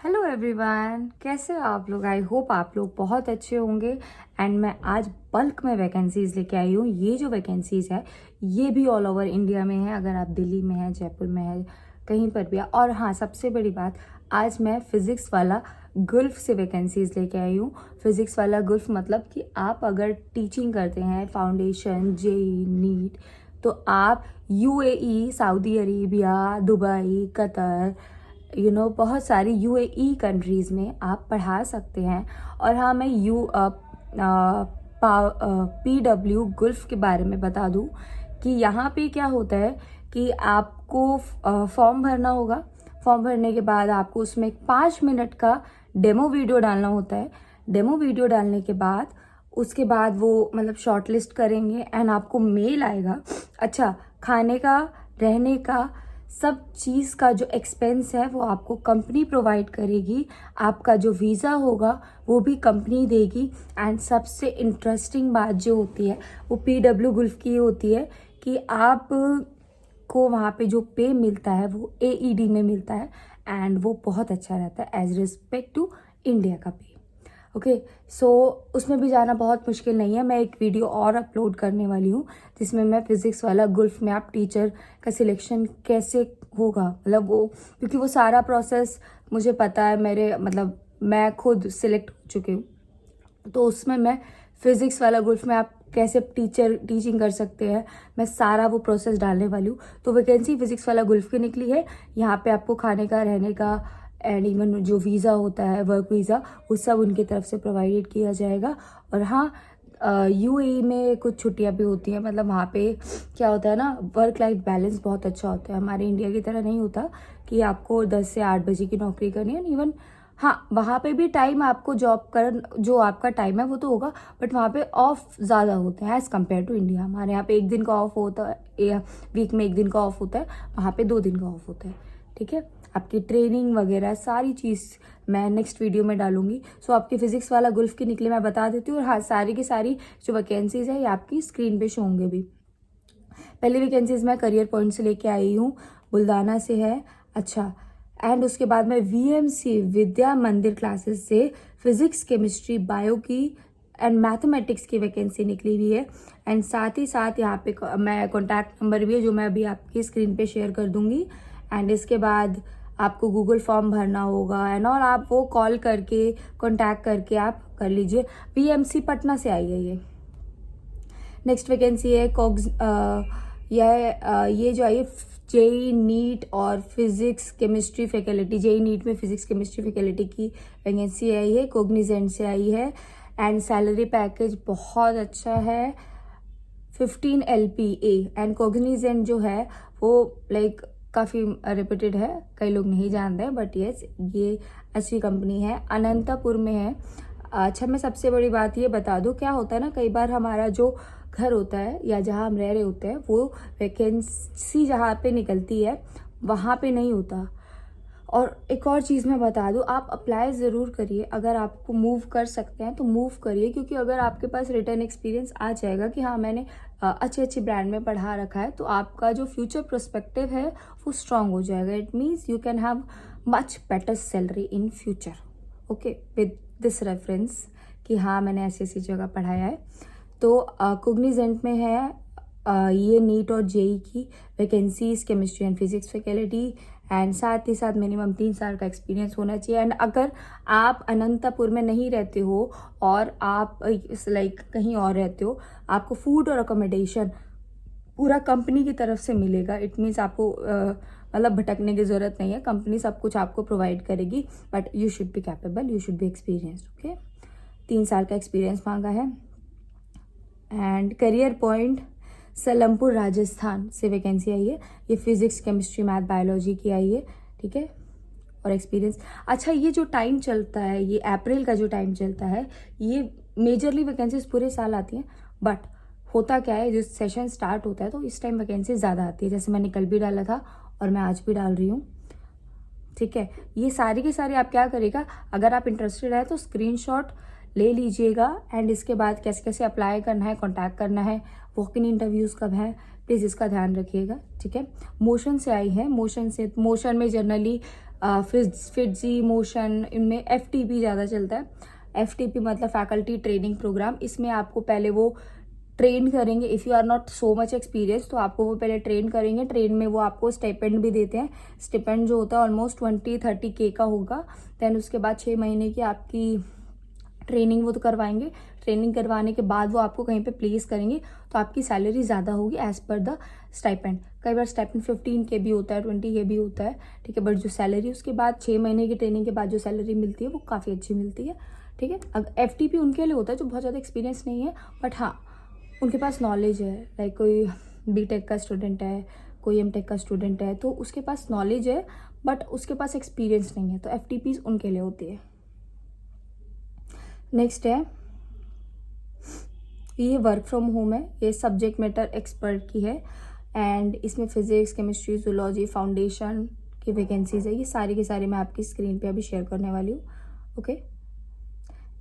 Hello everyone, कैसे हो आप लोग। आई होप आप लोग बहुत अच्छे होंगे। एंड मैं आज बल्क में वैकेंसीज लेके आई हूँ। ये जो वैकेंसीज है ये भी ऑल ओवर इंडिया में है। अगर आप दिल्ली में है, जयपुर में है, कहीं पर भी है। और हाँ, सबसे बड़ी बात, आज मैं फिज़िक्स वाला गुल्फ से वैकेंसीज लेके आई हूँ। फिज़िक्स वाला गुल्फ मतलब कि आप अगर टीचिंग करते हैं फाउंडेशन, जेई, नीट, तो आप UAE, Saudi Arabia, Dubai, Qatar, बहुत सारी यूएई कंट्रीज़ में आप पढ़ा सकते हैं। और हाँ, मैं पीडब्ल्यू गुल्फ के बारे में बता दूँ कि यहाँ पे क्या होता है कि आपको फॉर्म भरना होगा। फॉर्म भरने के बाद आपको उसमें 5 मिनट का डेमो वीडियो डालना होता है। डेमो वीडियो डालने के बाद उसके बाद वो मतलब शॉर्ट लिस्ट करेंगे एंड आपको मेल आएगा। अच्छा, खाने का, रहने का, सब चीज़ का जो एक्सपेंस है वो आपको कंपनी प्रोवाइड करेगी। आपका जो वीज़ा होगा वो भी कंपनी देगी। एंड सबसे इंटरेस्टिंग बात जो होती है वो पीडब्ल्यू गुल्फ की होती है कि आप को वहाँ पे जो पे मिलता है वो एईडी में मिलता है एंड वो बहुत अच्छा रहता है एज रिस्पेक्ट टू इंडिया का पे। ओके, सो उसमें भी जाना बहुत मुश्किल नहीं है। मैं एक वीडियो और अपलोड करने वाली हूँ जिसमें मैं फिज़िक्स वाला गुल्फ में आप टीचर का सिलेक्शन कैसे होगा, मतलब वो, क्योंकि वो सारा प्रोसेस मुझे पता है। मैं खुद सिलेक्ट हो चुकी हूँ, तो उसमें मैं फिज़िक्स वाला गुल्फ में आप कैसे टीचिंग कर सकते हैं, मैं सारा वो प्रोसेस डालने वाली हूँ। तो वैकेंसी फिज़िक्स वाला गुल्फ की निकली है। यहाँ पे आपको खाने का, रहने का एंड इवन जो वीज़ा होता है, वर्क वीज़ा, वो सब उनकी तरफ से प्रोवाइडेड किया जाएगा। और हाँ, यूएई में कुछ छुट्टियाँ भी होती हैं। मतलब वहाँ पे क्या होता है ना, वर्क लाइफ बैलेंस बहुत अच्छा होता है। हमारे इंडिया की तरह नहीं होता कि आपको 10 से 8 बजे की नौकरी करनी है। इवन हाँ, वहाँ पे भी टाइम आपको जो आपका टाइम है वो तो होगा, बट वहाँ पे ऑफ ज़्यादा होते हैं एज़ कम्पेयर टू इंडिया। हमारे यहाँ पे एक दिन का ऑफ होता है, वीक में एक दिन का ऑफ होता है, वहाँ पे 2 दिन का ऑफ होता है। ठीक है, आपकी ट्रेनिंग वगैरह सारी चीज़ मैं नेक्स्ट वीडियो में डालूंगी। सो आपकी फिज़िक्स वाला गुल्फ की निकले मैं बता देती हूँ। और हाँ, सारी की सारी जो वैकेंसीज़ है ये आपकी स्क्रीन पे शो होंगे भी। पहली वैकेंसीज मैं करियर पॉइंट से लेके आई हूँ, बुल्दाना से है। अच्छा, एंड उसके बाद में वीएमसी विद्या मंदिर क्लासेस से फिजिक्स, केमिस्ट्री, बायो की एंड मैथमेटिक्स की वैकेंसी निकली हुई है। एंड साथ ही साथ यहाँ पे मैं कॉन्टैक्ट नंबर भी है जो मैं अभी आपकी स्क्रीन पे शेयर कर दूंगी। एंड इसके बाद आपको गूगल फॉर्म भरना होगा एंड और आप वो कॉल करके कॉन्टैक्ट करके आप कर लीजिए। वीएमसी पटना से आई है ये। नेक्स्ट वैकेंसी है ये जो आई है जेई नीट और physics chemistry faculty. JEE NEET में फिजिक्स केमिस्ट्री फैकल्टी की वैकेंसी आई है, कोग्निजेंट से आई है। एंड सैलरी पैकेज बहुत अच्छा है, 15 LPA। एंड कोग्निजेंट जो है वो लाइक काफ़ी रेप्यूटेड है, कई लोग नहीं जानते हैं, बट येस ये अच्छी कंपनी है, अनंतपुर में है। अच्छा, मैं सबसे बड़ी बात ये बता दूं, क्या होता है ना, कई बार हमारा जो घर होता है या जहाँ हम रह रहे होते हैं वो वैकेंसी जहाँ पे निकलती है वहाँ पे नहीं होता। और एक और चीज़ मैं बता दूं, आप अप्लाई ज़रूर करिए। अगर आपको मूव कर सकते हैं तो मूव करिए, क्योंकि अगर आपके पास रिटर्न एक्सपीरियंस आ जाएगा कि हाँ मैंने अच्छे ब्रांड में पढ़ा रखा है, तो आपका जो फ्यूचर पर्सपेक्टिव है वो स्ट्रांग हो जाएगा। It means you can have much better salary in future. Okay, with this reference कि हाँ मैंने ऐसी जगह पढ़ाया है। तो कोग्निजेंट में है ये नीट और जेई की vacancies, chemistry and physics faculty. And साथ ही साथ मिनिमम 3 साल का एक्सपीरियंस होना चाहिए। एंड अगर आप अनंतपुर में नहीं रहते हो और आप लाइक कहीं और रहते हो, आपको फूड और अकोमोडेशन पूरा कंपनी की तरफ से मिलेगा। इट मीन्स आपको मतलब भटकने की ज़रूरत नहीं है, कंपनी सब कुछ आपको प्रोवाइड करेगी। But you should be capable, you should be experienced. Okay, 3 साल का एक्सपीरियंस मांगा है। And career point Salempur Rajasthan से वैकेंसी आई है। ये फिजिक्स, केमिस्ट्री, मैथ, बायोलॉजी की आई है। ठीक है, और एक्सपीरियंस। अच्छा, ये जो टाइम चलता है, ये अप्रैल का जो टाइम चलता है, ये मेजरली वैकेंसीज पूरे साल आती हैं। बट होता क्या है, जो सेशन स्टार्ट होता है तो इस टाइम वैकेंसी ज़्यादा आती है। जैसे मैंने कल भी डाला था और मैं आज भी डाल रही हूँ। ठीक है, ये सारी की सारी आप क्या करेगा, अगर आप इंटरेस्टेड है तो स्क्रीनशॉट ले लीजिएगा। एंड इसके बाद कैसे कैसे अप्लाई करना है, कॉन्टैक्ट करना है, वॉक इन इंटरव्यूज़ कब है, प्लीज़ इसका ध्यान रखिएगा। ठीक है, मोशन से आई है। मोशन में जनरली फिट्जी, मोशन, इनमें FTP ज़्यादा चलता है। FTP मतलब फैकल्टी ट्रेनिंग प्रोग्राम। इसमें आपको पहले वो ट्रेन करेंगे, if you are not so much experience तो आपको वो पहले ट्रेन करेंगे। ट्रेन में वो आपको स्टाइपेंड भी देते हैं। स्टाइपेंड जो होता है ऑलमोस्ट 20-30K का होगा। देन उसके बाद 6 महीने की आपकी ट्रेनिंग वो तो करवाएंगे। ट्रेनिंग करवाने के बाद वो आपको कहीं पे प्लेस करेंगे तो आपकी सैलरी ज़्यादा होगी एज़ पर द स्टाइपेंड। कई बार स्टाइपेंड 15K भी होता है, 20K भी होता है, ठीक है। बट जो सैलरी उसके बाद 6 महीने की ट्रेनिंग के बाद जो सैलरी मिलती है वो काफ़ी अच्छी मिलती है, ठीक है। अब FTP उनके लिए होता है जो बहुत ज़्यादा एक्सपीरियंस नहीं है, बट हाँ उनके पास नॉलेज है। लाइक कोई BTech का स्टूडेंट है, कोई MTech का स्टूडेंट है, तो उसके पास नॉलेज है बट उसके पास एक्सपीरियंस नहीं है, तो FTPs उनके लिए होती है। नेक्स्ट है, ये वर्क फ्रॉम होम है, ये सब्जेक्ट मैटर एक्सपर्ट की है एंड इसमें फिजिक्स, केमिस्ट्री, जूलॉजी, फाउंडेशन की वैकेंसीज है। ये सारी की सारी मैं आपकी स्क्रीन पे अभी शेयर करने वाली हूँ, ओके।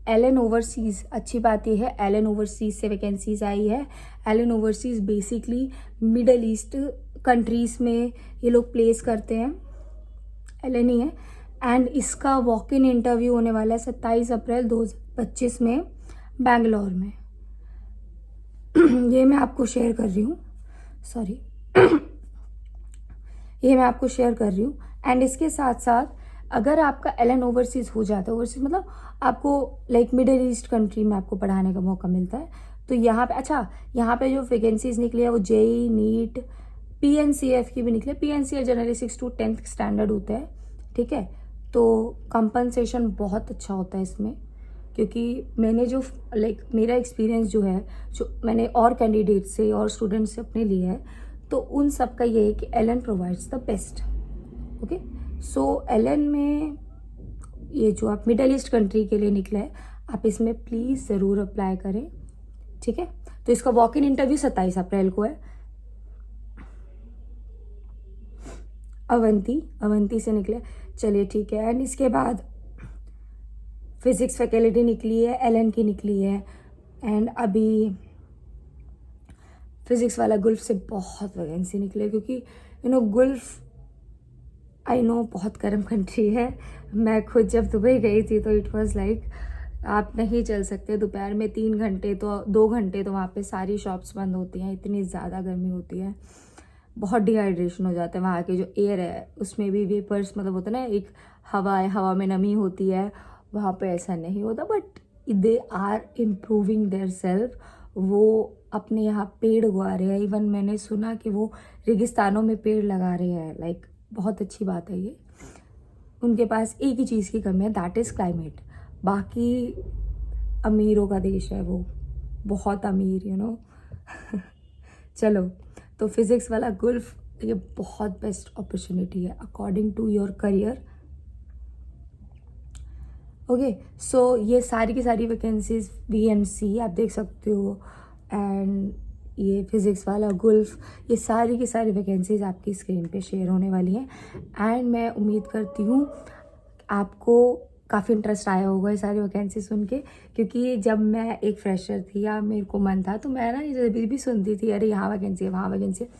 एलन ओवरसीज़, अच्छी बात यह है एलन ओवरसीज़ से वैकेंसीज आई है। Allen overseas basically Middle East countries में ये लोग प्लेस करते हैं, एलन ही है। एंड इसका वॉक इन इंटरव्यू होने वाला है 27 अप्रैल 2025 में बैंगलोर में। ये मैं आपको शेयर कर रही हूँ, सॉरी ये मैं आपको शेयर कर रही हूँ। एंड इसके साथ साथ अगर आपका एलन ओवरसीज़ हो जाता है, ओवरसीज़ मतलब आपको लाइक मिडिल ईस्ट कंट्री में आपको पढ़ाने का मौका मिलता है, तो यहाँ पे अच्छा यहाँ पे जो वैकेंसीज निकली है वो JEE, नीट, PNCF की भी निकली। PNCF generally 6 to 10th standard होता है, ठीक है। तो कंपनसेशन बहुत अच्छा होता है इसमें, क्योंकि मैंने जो लाइक मेरा एक्सपीरियंस जो है, जो मैंने और कैंडिडेट से और स्टूडेंट से अपने लिए है, तो उन सब का ये है कि Allen provides the best, okay. So Allen में ये जो आप मिडल ईस्ट कंट्री के लिए निकला है, आप इसमें प्लीज़ ज़रूर अप्लाई करें, ठीक है। तो इसका वॉक इन इंटरव्यू 27 अप्रैल को है। अवंती से निकले, चलिए ठीक है। एंड इसके बाद फिजिक्स फैकल्टी निकली है, एलन की निकली है। एंड अभी फिजिक्स वाला गुल्फ से बहुत वैकेंसी निकले, क्योंकि गुल्फ आई नो बहुत गर्म कंट्री है। मैं खुद जब दुबई गई थी तो इट वाज लाइक आप नहीं चल सकते दोपहर में 3 घंटे, तो 2 घंटे तो वहाँ पे सारी शॉप्स बंद होती हैं, इतनी ज़्यादा गर्मी होती है, बहुत डिहाइड्रेशन हो जाता है। वहाँ के जो एयर है उसमें भी वेपर्स, मतलब होता है ना, एक हवा है, हवा में नमी होती है, वहाँ पे ऐसा नहीं होता। But they are improving their self, वो अपने यहाँ पेड़ उगा रहे हैं। इवन मैंने सुना कि वो रेगिस्तानों में पेड़ लगा रहे हैं, लाइक बहुत अच्छी बात है ये। उनके पास एक ही चीज़ की कमी है, दैट इज़ क्लाइमेट। बाकी अमीरों का देश है वो, बहुत अमीर, चलो, तो फिज़िक्स वाला गुल्फ ये बहुत बेस्ट अपॉर्चुनिटी है according to your career, okay. So ये सारी की सारी वैकेंसीज VMC आप देख सकते हो, एंड ये फिज़िक्स वाला गुल्फ, ये सारी की सारी वैकेंसीज आपकी स्क्रीन पे शेयर होने वाली हैं। एंड मैं उम्मीद करती हूँ आपको काफ़ी इंटरेस्ट आया होगा ये सारी वैकेंसी सुन के, क्योंकि जब मैं एक फ्रेशर थी या मेरे को मन था, तो मैं ना जब भी सुनती थी अरे यहाँ वैकेंसी है, वहाँ वैकेंसी है,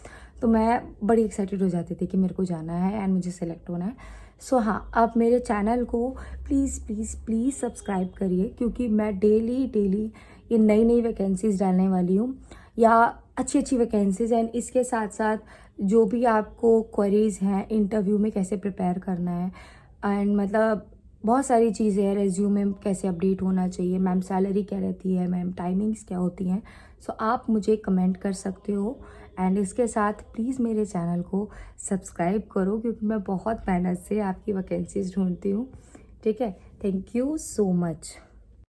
तो मैं बड़ी एक्साइटेड हो जाती थी कि मेरे को जाना है एंड मुझे सेलेक्ट होना है। सो हाँ, आप मेरे चैनल को प्लीज़ प्लीज़ प्लीज़ सब्सक्राइब करिए, क्योंकि मैं डेली ये नई नई वैकेंसीज डालने वाली हूँ, या अच्छी अच्छी वैकेंसीज। एंड इसके साथ साथ जो भी आपको क्वेरीज हैं इंटरव्यू में कैसे प्रिपेयर करना है, एंड मतलब बहुत सारी चीज़ें हैं, रेज्यूमे कैसे अपडेट होना चाहिए, मैम सैलरी क्या रहती है, मैम टाइमिंग्स क्या होती हैं, सो आप मुझे कमेंट कर सकते हो। एंड इसके साथ प्लीज़ मेरे चैनल को सब्सक्राइब करो, क्योंकि मैं बहुत मेहनत से आपकी वैकेंसीज ढूंढती हूँ, ठीक है। Thank you so much.